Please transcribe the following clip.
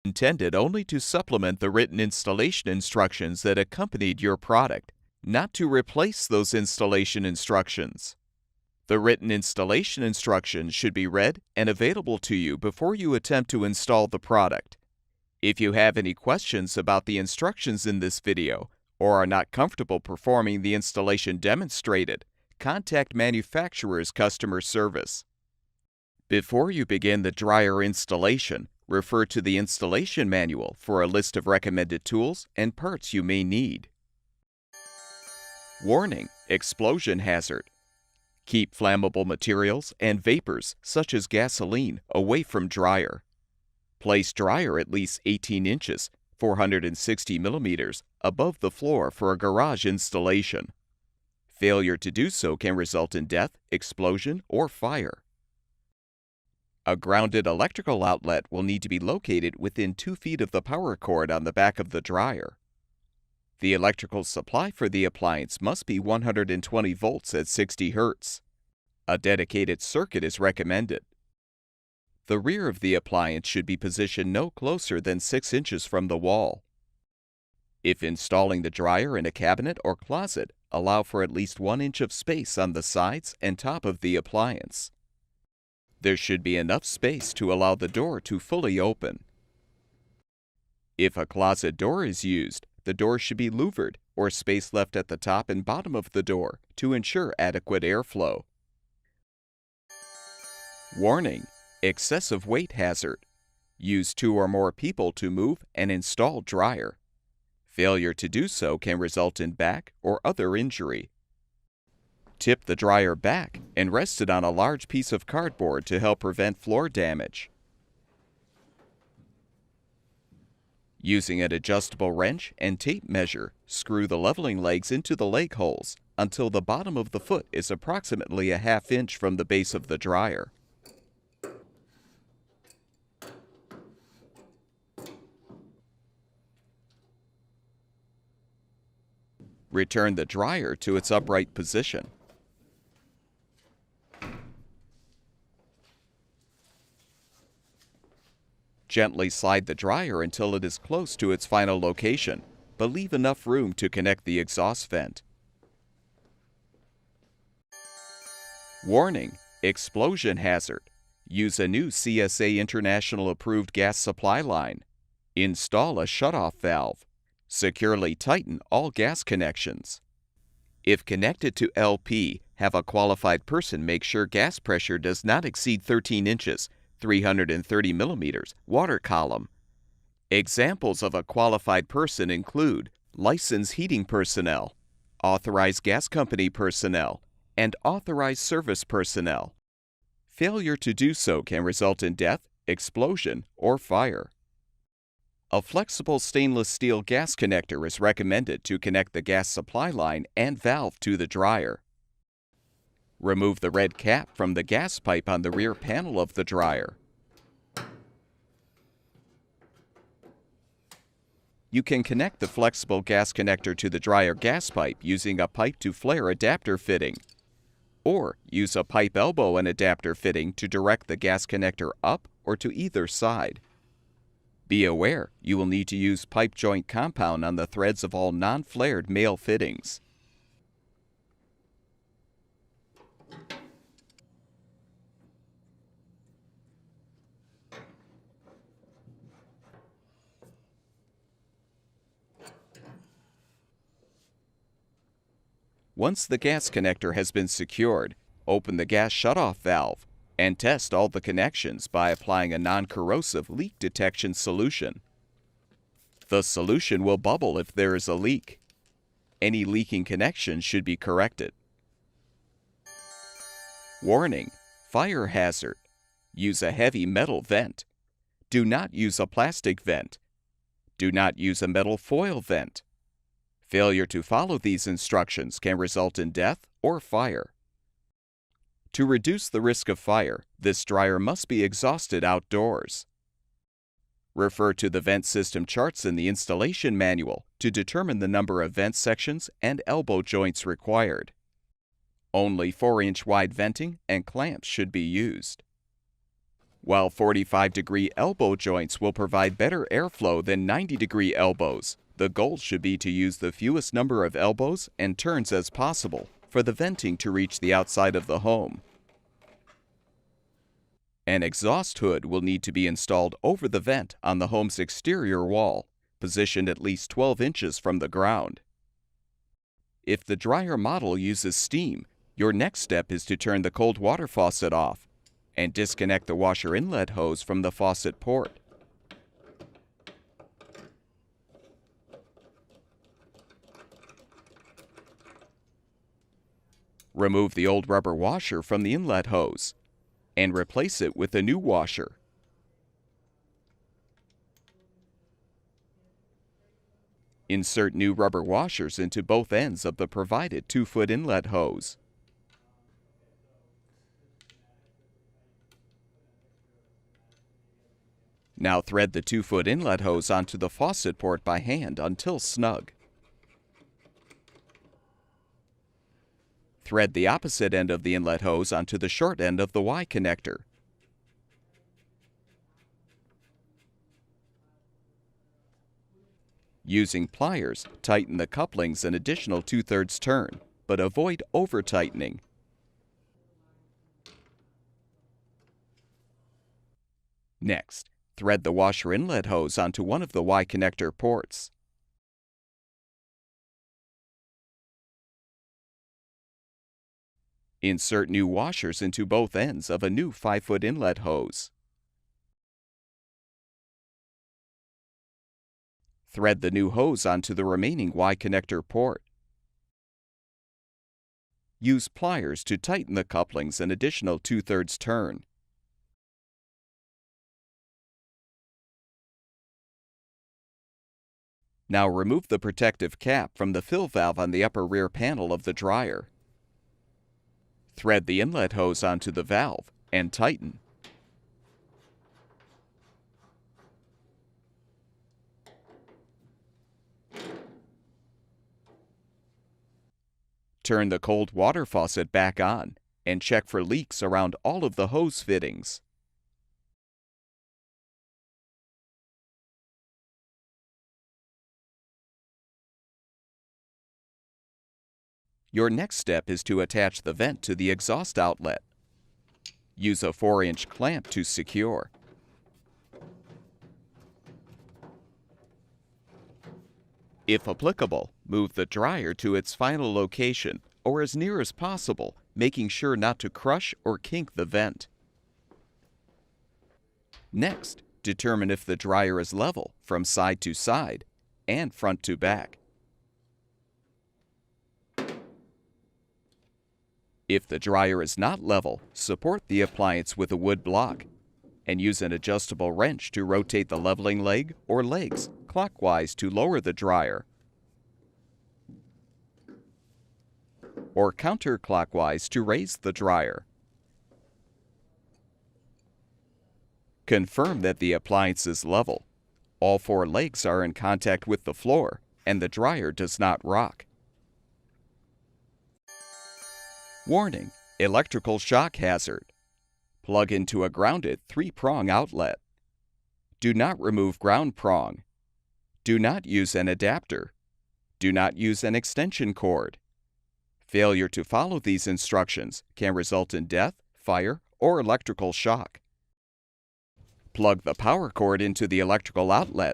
intended only to supplement the written installation instructions that accompanied your product, not to replace those installation instructions. The written installation instructions should be read and available to you before you attempt to install the product. If you have any questions about the instructions in this video or are not comfortable performing the installation demonstrated, contact manufacturer's customer service. Before you begin the dryer installation, refer to the installation manual for a list of recommended tools and parts you may need. Warning: explosion hazard. Keep flammable materials and vapors, such as gasoline, away from dryer. Place dryer at least 18 inches, 460 millimeters, above the floor for a garage installation. Failure to do so can result in death, explosion, or fire. A grounded electrical outlet will need to be located within 2 feet of the power cord on the back of the dryer. The electrical supply for the appliance must be 120 volts at 60 Hz. A dedicated circuit is recommended. The rear of the appliance should be positioned no closer than 6 inches from the wall. If installing the dryer in a cabinet or closet, allow for at least 1 inch of space on the sides and top of the appliance. There should be enough space to allow the door to fully open. If a closet door is used, the door should be louvered or space left at the top and bottom of the door to ensure adequate airflow. Warning: excessive weight hazard. Use 2 or more people to move and install dryer. Failure to do so can result in back or other injury. Tip the dryer back and rest it on a large piece of cardboard to help prevent floor damage. Using an adjustable wrench and tape measure, screw the leveling legs into the leg holes until the bottom of the foot is approximately a ½ inch from the base of the dryer. Return the dryer to its upright position. Gently slide the dryer until it is close to its final location, but leave enough room to connect the exhaust vent. Warning: explosion hazard. Use a new CSA International approved gas supply line. Install a shutoff valve. Securely tighten all gas connections. If connected to LP, have a qualified person make sure gas pressure does not exceed 13 inches, 330 millimeters, water column. Examples of a qualified person include licensed heating personnel, authorized gas company personnel, and authorized service personnel. Failure to do so can result in death, explosion, or fire. A flexible stainless steel gas connector is recommended to connect the gas supply line and valve to the dryer. Remove the red cap from the gas pipe on the rear panel of the dryer. You can connect the flexible gas connector to the dryer gas pipe using a pipe-to-flare adapter fitting, or use a pipe elbow and adapter fitting to direct the gas connector up or to either side. Be aware, you will need to use pipe joint compound on the threads of all non-flared male fittings. Once the gas connector has been secured, open the gas shutoff valve and test all the connections by applying a non-corrosive leak detection solution. The solution will bubble if there is a leak. Any leaking connections should be corrected. Warning: fire hazard. Use a heavy metal vent. Do not use a plastic vent. Do not use a metal foil vent. Failure to follow these instructions can result in death or fire. To reduce the risk of fire, this dryer must be exhausted outdoors. Refer to the vent system charts in the installation manual to determine the number of vent sections and elbow joints required. Only 4-inch wide venting and clamps should be used. While 45-degree elbow joints will provide better airflow than 90-degree elbows, the goal should be to use the fewest number of elbows and turns as possible for the venting to reach the outside of the home. An exhaust hood will need to be installed over the vent on the home's exterior wall, positioned at least 12 inches from the ground. If the dryer model uses steam, your next step is to turn the cold water faucet off and disconnect the washer inlet hose from the faucet port. Remove the old rubber washer from the inlet hose and replace it with a new washer. Insert new rubber washers into both ends of the provided 2-foot inlet hose. Now thread the 2-foot inlet hose onto the faucet port by hand until snug. Thread the opposite end of the inlet hose onto the short end of the Y connector. Using pliers, tighten the couplings an additional 2/3 turn, but avoid over-tightening. Next, thread the washer inlet hose onto one of the Y connector ports. Insert new washers into both ends of a new 5-foot inlet hose. Thread the new hose onto the remaining Y connector port. Use pliers to tighten the couplings an additional 2/3 turn. Now remove the protective cap from the fill valve on the upper rear panel of the dryer. Thread the inlet hose onto the valve and tighten. Turn the cold water faucet back on and check for leaks around all of the hose fittings. Your next step is to attach the vent to the exhaust outlet. Use a 4-inch clamp to secure. If applicable, move the dryer to its final location or as near as possible, making sure not to crush or kink the vent. Next, determine if the dryer is level from side to side and front to back. If the dryer is not level, support the appliance with a wood block and use an adjustable wrench to rotate the leveling leg or legs clockwise to lower the dryer, or counterclockwise to raise the dryer. Confirm that the appliance is level. All 4 legs are in contact with the floor and the dryer does not rock. Warning: electrical shock hazard. Plug into a grounded 3-prong outlet. Do not remove ground prong. Do not use an adapter. Do not use an extension cord. Failure to follow these instructions can result in death, fire, or electrical shock. Plug the power cord into the electrical outlet